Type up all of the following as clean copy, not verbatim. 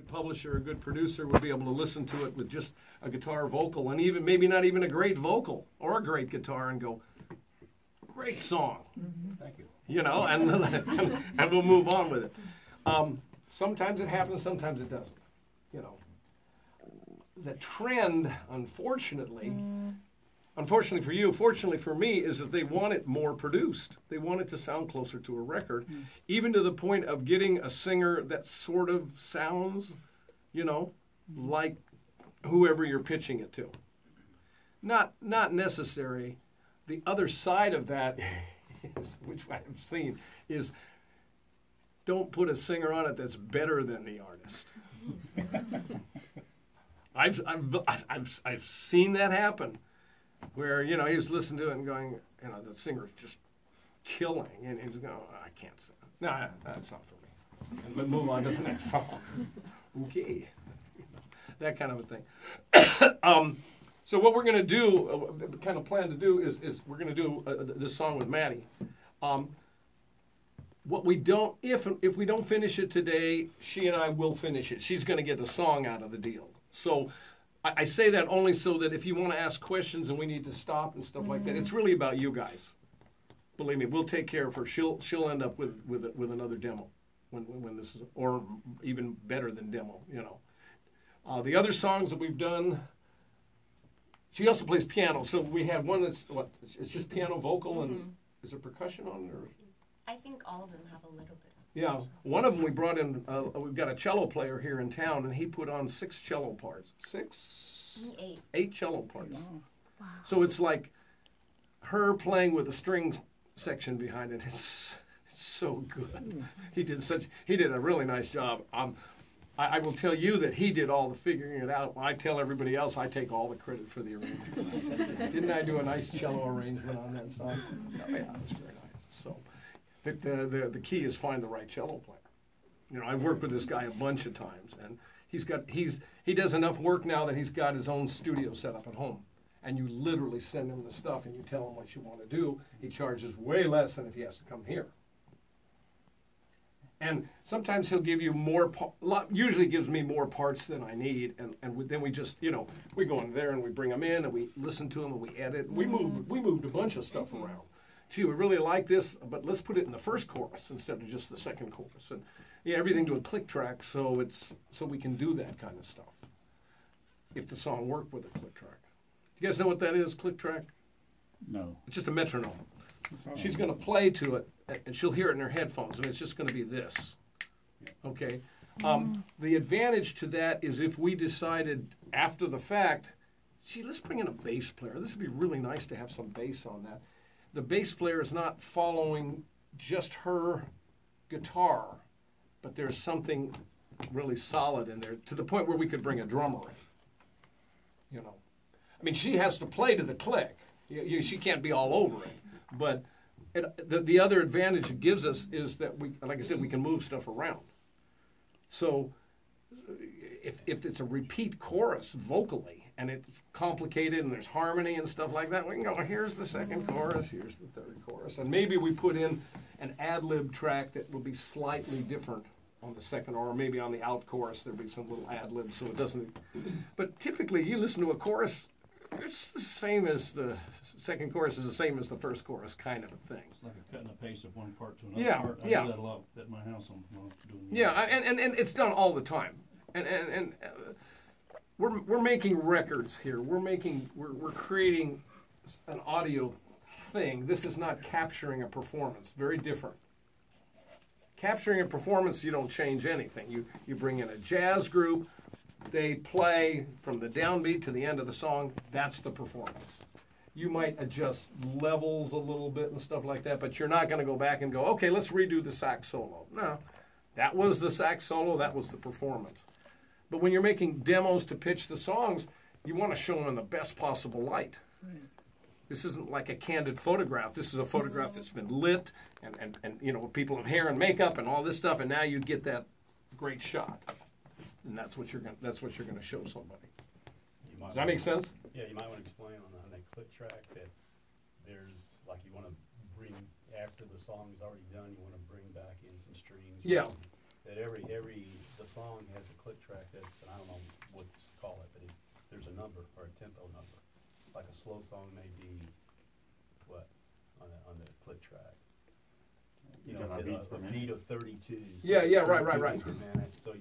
good publisher, a good producer would be able to listen to it with just a guitar vocal, and even maybe not even a great vocal or a great guitar, and go, great song. Thank you. You know, and we'll move on with it. Sometimes it happens, sometimes it doesn't. You know, the trend, unfortunately for you, fortunately for me, is that they want it more produced. They want it to sound closer to a record, even to the point of getting a singer that sort of sounds, you know, like whoever you're pitching it to. Not necessary. The other side of that, which I've seen, is don't put a singer on it that's better than the artist. I've seen that happen, where, you know, he was listening to it and going, you know, the singer's just killing, and he was going, oh, I can't sing. No, that's not for me. And we'll move on to the next song. Okay, that kind of a thing. So what we're going to do, the kind of plan to do, is we're going to do this song with Maddie. What we don't, if we don't finish it today, she and I will finish it. She's going to get a song out of the deal. So I say that only so that if you want to ask questions and we need to stop and stuff like that, it's really about you guys. Believe me, we'll take care of her. She'll end up with another demo when this is, or even better than demo. You know, the other songs that we've done. She also plays piano, so we have one that's what? It's just piano, vocal, and is there percussion on it? Or? I think all of them have a little bit. Yeah, one of them we brought in. We've got a cello player here in town, and he put on 6 cello parts. 8 cello parts. Wow. So it's like her playing with a string section behind it. It's so good. He did a really nice job. I will tell you that he did all the figuring it out. I tell everybody else I take all the credit for the arrangement. Didn't I do a nice cello arrangement on that song? Oh, yeah, that's very nice. So the key is find the right cello player. You know, I've worked with this guy a bunch of times, and he does enough work now that he's got his own studio set up at home. And you literally send him the stuff and you tell him what you want to do. He charges way less than if he has to come here. And sometimes he'll give you more, usually gives me more parts than I need, and then we just, you know, we go in there and we bring them in and we listen to them and we edit. We moved a bunch of stuff around. Gee, we really like this, but let's put it in the first chorus instead of just the second chorus. And yeah, everything to a click track, so we can do that kind of stuff. If the song worked with a click track. You guys know what that is, click track? No. It's just a metronome. She's going to play to it, and she'll hear it in her headphones, and it's just going to be this. Okay? The advantage to that is if we decided after the fact, gee, let's bring in a bass player. This would be really nice to have some bass on that. The bass player is not following just her guitar, but there's something really solid in there to the point where we could bring a drummer in. You know? I mean, she has to play to the click. She can't be all over it. But the other advantage it gives us is that we, like I said, we can move stuff around. So if it's a repeat chorus vocally and it's complicated and there's harmony and stuff like that, we can go, here's the second chorus, here's the third chorus. And maybe we put in an ad-lib track that will be slightly different on the second, or maybe on the out chorus there'll be some little ad-lib so it doesn't. But typically you listen to a chorus, it's the same as the second chorus is the same as the first chorus, kind of a thing. It's like a cut and a paste of one part to another part. I do that a lot at my house. And it's done all the time. And we're making records here. We're creating an audio thing. This is not capturing a performance. Very different. Capturing a performance, you don't change anything. You bring in a jazz group. They play from the downbeat to the end of the song. That's the performance. You might adjust levels a little bit and stuff like that, but you're not going to go back and go, okay, let's redo the sax solo. No, that was the sax solo. That was the performance. But when you're making demos to pitch the songs, you want to show them in the best possible light. Right. This isn't like a candid photograph. This is a photograph that's been lit and you know, people have hair and makeup and all this stuff, and now you get that great shot. And that's what you're going to show somebody. Does that make sense? Yeah, you might want to explain on that click track that there's, like, you want to bring, after the song's already done, you want to bring back in some strings. Yeah. that the song has a click track that's, and I don't know what to call it, but there's a number or a tempo number. Like a slow song may be what on the click track. You know, a beat of 32. Yeah, right. Beats per minute. So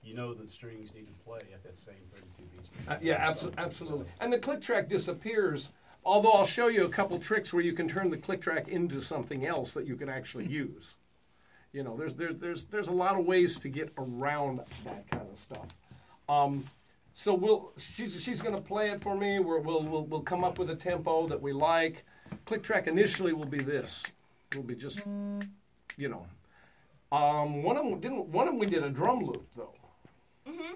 you know the strings need to play at that same 32 beats per minute. Yeah, absolutely. And the click track disappears. Although I'll show you a couple tricks where you can turn the click track into something else that you can actually use. You know, there's a lot of ways to get around that kind of stuff. So she's going to play it for me. We'll come up with a tempo that we like. Click track initially will be this. It'll be just, you know. One of them we did a drum loop though. Mm-hmm.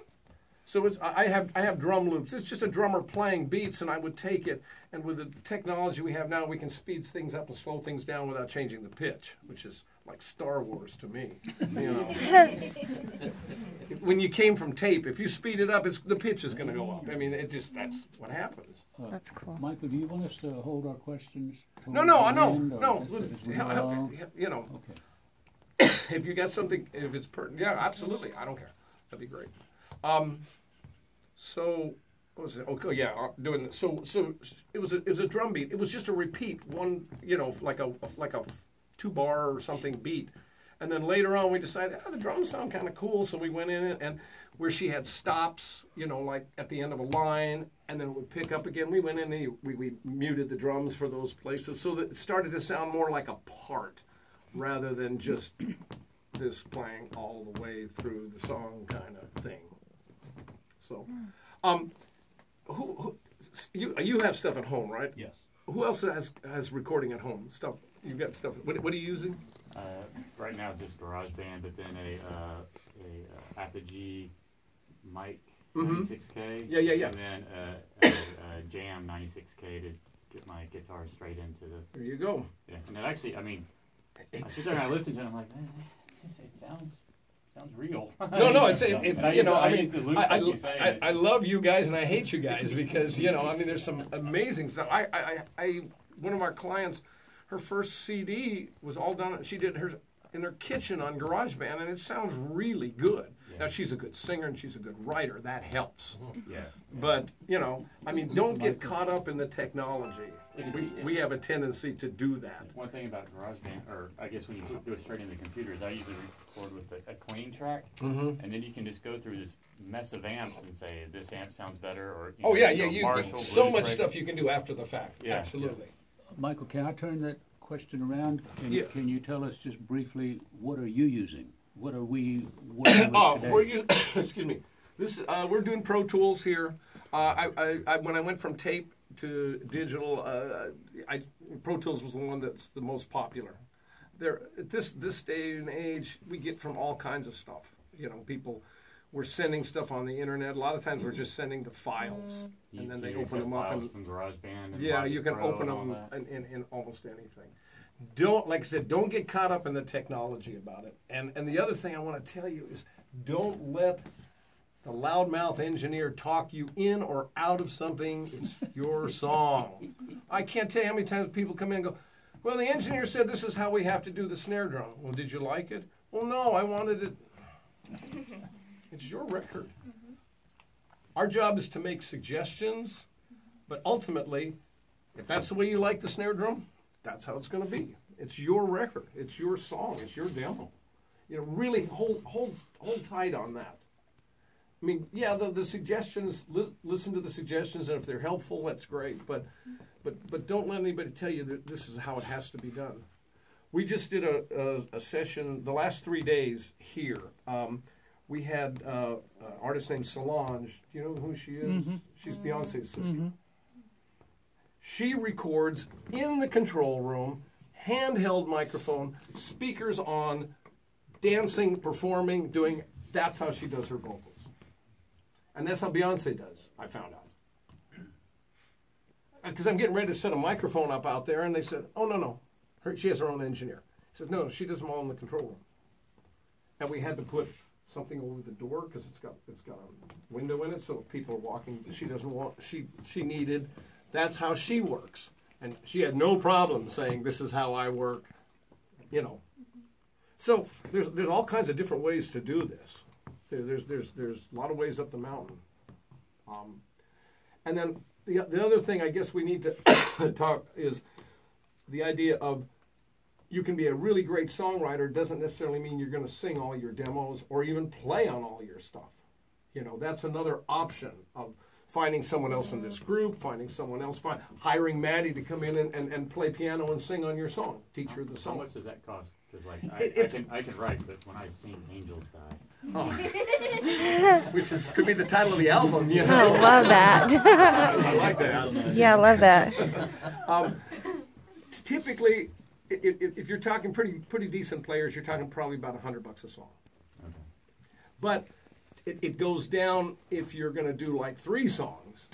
So I have drum loops. It's just a drummer playing beats, and I would take it, and with the technology we have now, we can speed things up and slow things down without changing the pitch, which is like Star Wars to me. You know, when you came from tape, if you speed it up, the pitch is going to go up. I mean, that's what happens. That's cool. Michael, do you want us to hold our questions? No. You know, okay. If you got something, if it's pertinent, yeah, absolutely. I don't care. That'd be great. So what was it? Okay, yeah, doing so it was a drum beat. It was just a repeat, one, you know, like a 2-bar or something beat. And then later on we decided, the drums sound kind of cool, so we went in it, and where she had stops, you know, like at the end of a line, and then it would pick up again. We went in and we muted the drums for those places so that it started to sound more like a part rather than just this playing all the way through the song kind of thing. So, you have stuff at home, right? Yes. Who else has recording at home? Stuff you've got stuff. What are you using? Right now, just GarageBand, but then a Apogee mic 96K. Yeah. And then a Jam 96K to get my guitar straight into the. There you go. Yeah, and it actually, I mean, I sit there and I listen to it, and I'm like, man, it sounds real. No, it's you know, I mean, I love you guys and I hate you guys because, you know, I mean, there's some amazing stuff. One of our clients, her first CD was all done. She did hers in her kitchen on GarageBand, and it sounds really good. Yeah. Now she's a good singer and she's a good writer. That helps. Yeah. But you know, I mean, don't get caught up in the technology. We have a tendency to do that. One thing about GarageBand, or I guess when you do it straight in the computer, is I usually record with a clean track, and then you can just go through this mess of amps and say this amp sounds better, or you so much stuff you can do after the fact. Yeah. Absolutely. Yeah. Michael, can I turn that question around? Can you tell us just briefly what are you using? What are we working with today? Excuse me. This we're doing Pro Tools here. I when I went from tape to digital, Pro Tools was the one that's the most popular. There at this day and age, we get from all kinds of stuff. You know, people we're sending stuff on the internet. A lot of times we're just sending the files, and then they open them up. From GarageBand. And yeah, you can open them in almost anything. Don't, like I said, don't get caught up in the technology about it. And the other thing I want to tell you is don't let the loudmouth engineer talk you in or out of something. It's your song. I can't tell you how many times people come in and go, well, the engineer said this is how we have to do the snare drum. Well, did you like it? Well, no, I wanted it. It's your record. Our job is to make suggestions, but ultimately, if that's the way you like the snare drum, that's how it's going to be. It's your record. It's your song. It's your demo. You know, really hold tight on that. I mean, yeah, the suggestions. Listen to the suggestions, and if they're helpful, that's great. But don't let anybody tell you that this is how it has to be done. We just did a session the last 3 days here. We had an artist named Solange. Do you know who she is? Mm-hmm. She's Beyonce's sister. Mm-hmm. She records in the control room, handheld microphone, speakers on, dancing, performing, doing. That's how she does her vocals. And that's how Beyonce does, I found out. Because I'm getting ready to set a microphone up out there, and they said, oh, no. She has her own engineer. He says, no, she does them all in the control room. And we had to put something over the door because it's got a window in it, so if people are walking, she needed. That's how she works. And she had no problem saying, this is how I work, you know. So there's all kinds of different ways to do this. There's a lot of ways up the mountain. And then the other thing I guess we need to talk is the idea of you can be a really great songwriter doesn't necessarily mean you're going to sing all your demos or even play on all your stuff. You know, that's another option of finding someone else in this group, finding someone else, hiring Maddie to come in and play piano and sing on your song, teach her the song. How much does that cost? Because like I can write, but when I sing, angels die. Oh. Which could be the title of the album, you know. I love that. I like that. Yeah, I love that. Typically, if you're talking pretty decent players, you're talking probably about $100 a song. Okay. But it goes down if you're going to do like 3 songs.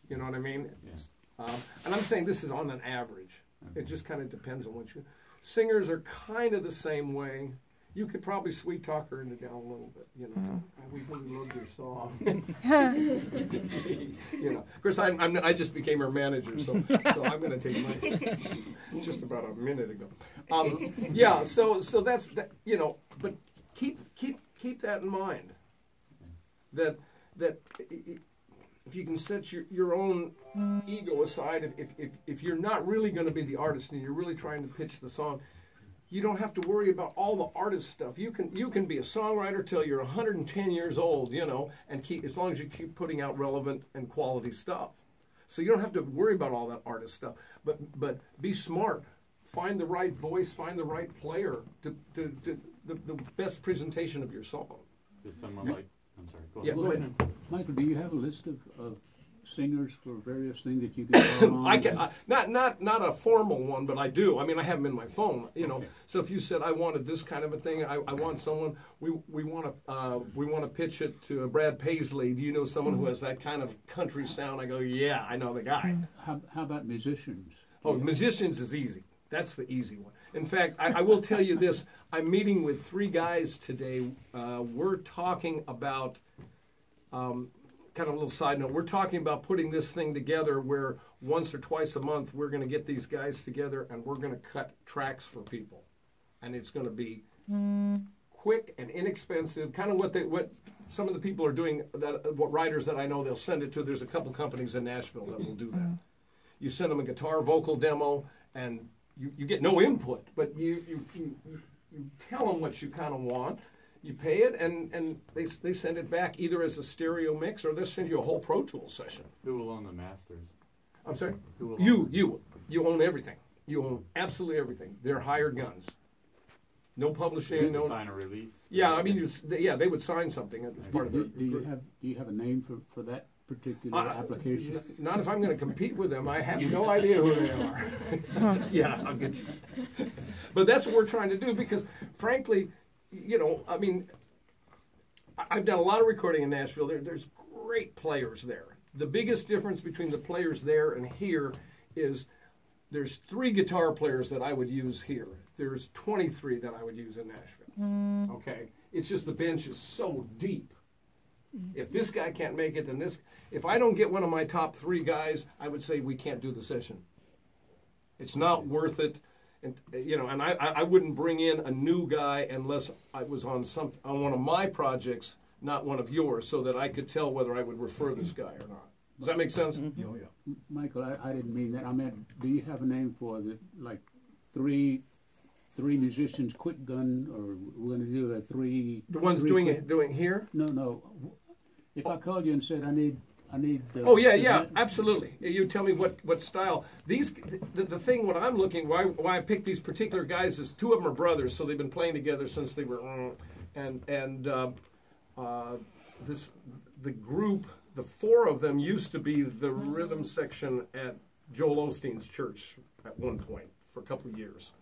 You know what I mean? Yes. And I'm saying this is on an average. Okay. It just kind of depends on what you. Singers are kind of the same way. You could probably sweet talk her into down a little bit. You know, we really love your song. You know, of course, I just became her manager, so I'm going to take mine just about a minute ago. Yeah, so that's that. You know, but keep that in mind. That if you can set your own ego aside, if you're not really going to be the artist and you're really trying to pitch the song, you don't have to worry about all the artist stuff. You can be a songwriter till you're 110 years old, you know, and as long as you keep putting out relevant and quality stuff. So you don't have to worry about all that artist stuff. But be smart. Find the right voice. Find the right player to the best presentation of your song. Does someone like? I'm sorry. Go Yeah, ahead. go ahead. Michael, do you have a list of singers for various things that you can call on? I can not a formal one, but I do. I mean, I have them in my phone. You know, Okay. so if you said I wanted this kind of a thing, I want someone. We want to pitch it to Brad Paisley. Do you know someone who has that kind of country sound? I go, yeah, I know the guy. How about musicians? Oh, musicians is easy. That's the easy one. In fact, I will tell you this. I'm meeting with 3 guys today. We're talking about, kind of a little side note, we're talking about putting this thing together where once or twice a month we're going to get these guys together and we're going to cut tracks for people. And it's going to be quick and inexpensive, kind of what some of the people are doing, what writers that I know, they'll send it to. There's a couple companies in Nashville that will do that. You send them a guitar vocal demo and you get no input, but you tell them what you kind of want. You pay it, and they send it back either as a stereo mix or they'll send you a whole Pro Tools session. Who will own the masters? I'm sorry? Who will You own everything. You own absolutely everything. They're hired guns. No publishing. No sign a release. Yeah, I mean, they would sign something as part of the Do you have a name for that particular application? Not if I'm going to compete with them. I have no idea who they are. Yeah, I'll get you. But that's what we're trying to do because, frankly, you know, I mean, I've done a lot of recording in Nashville. There's great players there. The biggest difference between the players there and here is there's 3 guitar players that I would use here. There's 23 that I would use in Nashville. Okay? It's just the bench is so deep. If this guy can't make it, then this. If I don't get one of my top 3 guys, I would say we can't do the session. It's not worth it. And you know, and I wouldn't bring in a new guy unless I was on one of my projects, not one of yours, so that I could tell whether I would refer this guy or not. Does that make sense? Oh, yeah. Michael, I didn't mean that. I meant, do you have a name for the like 3 musicians quick gun, or we're going to do a 3? The ones doing here? No. If I called you and said I need. Oh yeah, absolutely. You tell me what style. The thing what I'm looking why I picked these particular guys is 2 of them are brothers, so they've been playing together since they were the group, the 4 of them used to be the rhythm section at Joel Osteen's church at one point for a couple of years.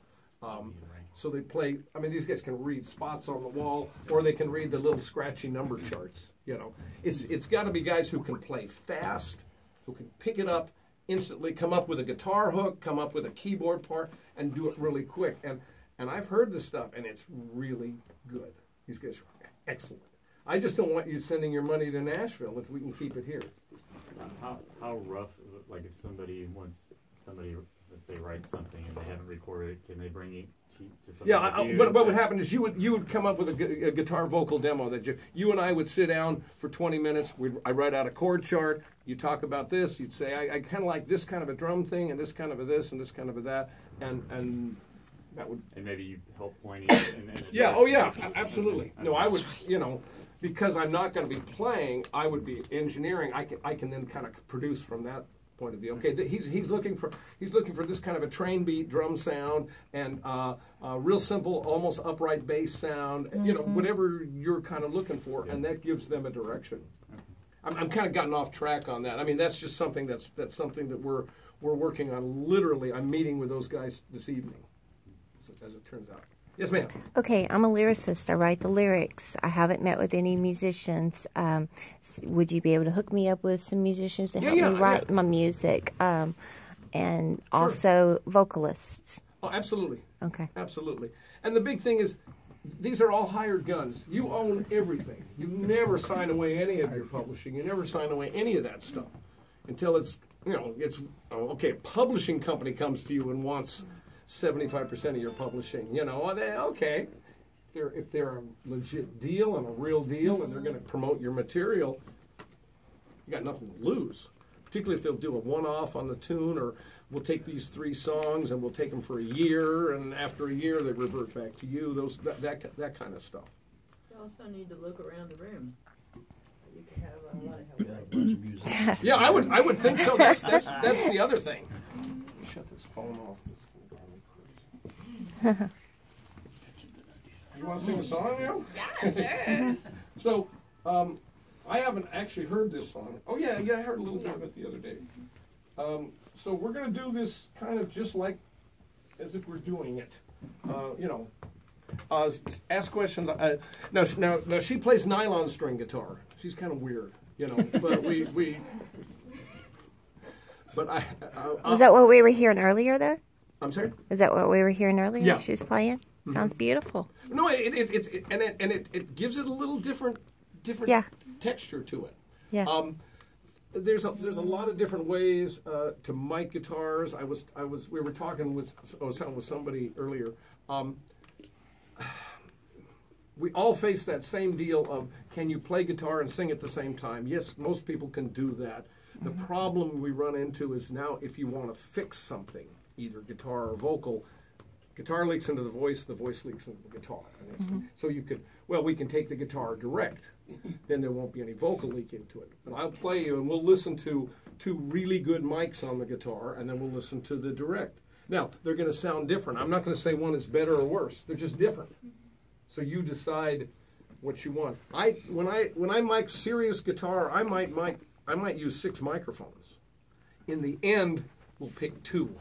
So they play. I mean, these guys can read spots on the wall, or they can read the little scratchy number charts. You know, it's got to be guys who can play fast, who can pick it up instantly, come up with a guitar hook, come up with a keyboard part, and do it really quick. And I've heard this stuff, and it's really good. These guys are excellent. I just don't want you sending your money to Nashville if we can keep it here. How rough? Like if somebody let's say, writes something and they haven't recorded it, can they bring it to somebody? Yeah, what would happen is you would come up with a guitar vocal demo that you and I would sit down for 20 minutes. I write out a chord chart. You talk about this. You'd say, I kind of like this kind of a drum thing and this kind of a this and this kind of a that, and that would. And maybe you help point it. Yeah. Oh yeah. Absolutely. No, I would. Because I'm not going to be playing, I would be engineering. I can then kind of produce from that point of view. Okay, he's looking for this kind of a train beat drum sound and real simple, almost upright bass sound. Whatever you're kind of looking for, and that gives them a direction. I'm kind of gotten off track on that. I mean, that's just something that's something that we're working on. Literally, I'm meeting with those guys this evening, as it turns out. Yes, ma'am. Okay, I'm a lyricist. I write the lyrics. I haven't met with any musicians. Would you be able to hook me up with some musicians to help me write my music? And also vocalists. Oh, absolutely. Okay. Absolutely. And the big thing is, these are all hired guns. You own everything. You never sign away any of your publishing. You never sign away any of that stuff until it's okay. A publishing company comes to you and wants 75% of your publishing, okay. If they're a legit deal and a real deal and they're going to promote your material, you got nothing to lose. Particularly if they'll do a one-off on the tune, or we'll take these 3 songs and we'll take them for a year, and after a year they revert back to you. That kind of stuff. You also need to look around the room. You can have a lot of help. Yeah, I would think so. That's the other thing. Shut this phone off. You want to sing a song now? Yeah, sure. So, I haven't actually heard this song. Oh yeah, I heard a little bit of it the other day. So we're going to do this kind of just like as if we're doing it. Ask questions. Now she plays nylon string guitar. She's kind of weird, but we. But Is that what we were hearing earlier, though? I'm sorry? Is that what we were hearing earlier? Yeah. She was playing? Sounds beautiful. No, it gives it a little different texture to it. Yeah. There's a lot of different ways to mic guitars. I was talking with somebody earlier. We all face that same deal of, can you play guitar and sing at the same time? Yes, most people can do that. The problem we run into is now if you want to fix something, either guitar or vocal, guitar leaks into the voice leaks into the guitar. So we can take the guitar direct, then there won't be any vocal leak into it. But I'll play you and we'll listen to 2 really good mics on the guitar, and then we'll listen to the direct. Now, they're going to sound different. I'm not going to say one is better or worse. They're just different. So you decide what you want. When I mic serious guitar, I might use 6 microphones. In the end, we'll pick 2.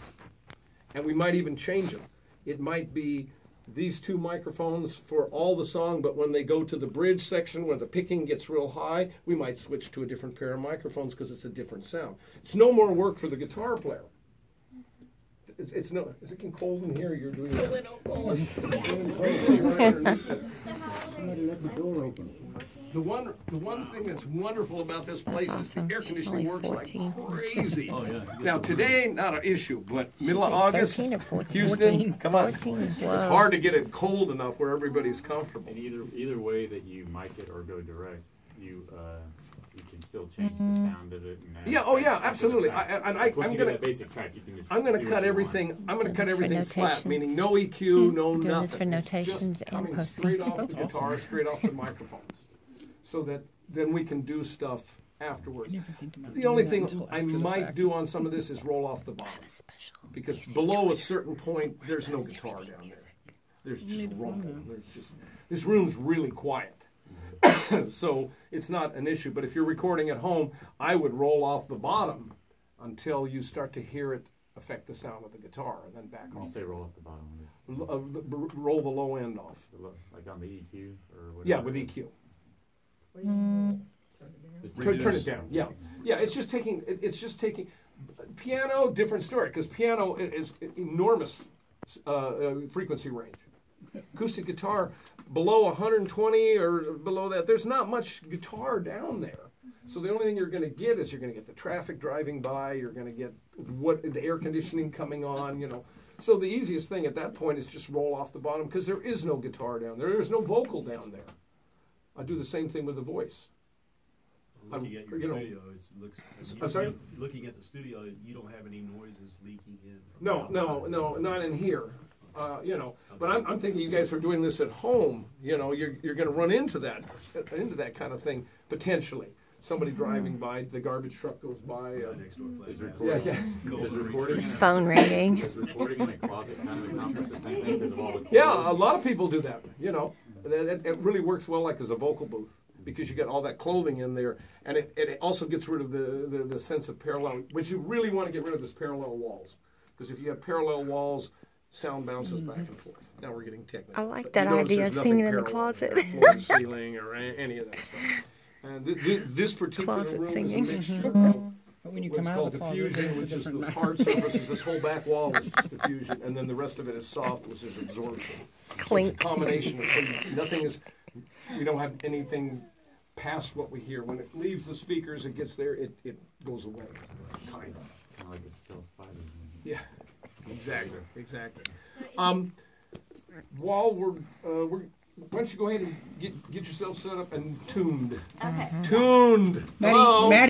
And we might even change them. It might be these 2 microphones for all the song, but when they go to the bridge section where the picking gets real high, we might switch to a different pair of microphones because it's a different sound. It's no more work for the guitar player. Is it getting cold in here? You're doing It's a little cold. Somebody let the door open. The one thing that's wonderful about this place is the air conditioning works like crazy. Oh, yeah. Now today, not an issue, but middle of August, 13 or 14. Houston, come on. 14. It's Wow. hard to get it cold enough where everybody's comfortable. And either way that you mic it or go direct, you can still change the sound of it. And Yeah, oh yeah, absolutely. Once you get that basic track, you can just I'm going to do cut what you everything. want. I'm going to cut Doing this everything for flat, notations. meaning no EQ, no Doing nothing. this for It's notations just and coming posting. straight off the guitar, straight off the microphones, so that then we can do stuff afterwards. The only thing I might do on some of this is roll off the bottom, because below a certain point, there's no guitar down there. There's just rumble. This room's really quiet. So it's not an issue, but if you're recording at home, I would roll off the bottom until you start to hear it affect the sound of the guitar, and then back When you off. say roll off the bottom, Roll the low end off. like on the EQ or whatever. Yeah, with EQ. Just Turn it down. Yeah, yeah. It's just taking. Piano, different story, because piano is enormous frequency range. Acoustic guitar, below 120 or below that, there's not much guitar down there. So the only thing you're going to get is you're going to get the traffic driving by, you're going to get the air conditioning coming on, you know. So the easiest thing at that point is just roll off the bottom because there is no guitar down there. There's no vocal down there. I do the same thing with the voice. Looking at your studio, looking at the studio, you don't have any noises leaking in. From No, not in here. You know, but I'm thinking you guys are doing this at home. You know, you're going to run into that kind of thing potentially. Somebody driving by, the garbage truck goes by. Next door place. Is recording, is recording in a, Phone ringing. is recording in a closet kind of accomplish the same thing because of all the clothes? Yeah, a lot of people do that. You know, it really works well like as a vocal booth because you get all that clothing in there, and it also gets rid of the sense of parallel. What you really want to get rid of is parallel walls, because if you have parallel walls, sound bounces back and forth. Now we're getting technical. I like but that you notice idea, there's nothing singing in the parallel closet. there, floor to ceiling or any of that stuff. And this particular Closet room singing. is a mixture of But when you what's come out called of the closet, diffusion, it's a which is different the matter. hard surfaces. This whole back wall is just diffusion, and then the rest of it is soft, which is absorption. So Clink. it's a combination of things. Nothing is. We don't have anything past what we hear. When it leaves the speakers, it gets there. It goes away. Kind of. Kind of like a stealth fighter. Yeah. Exactly. While we're why don't you go ahead and get yourself set up and tuned? Okay. Tuned. Maddie- Hello. Maddie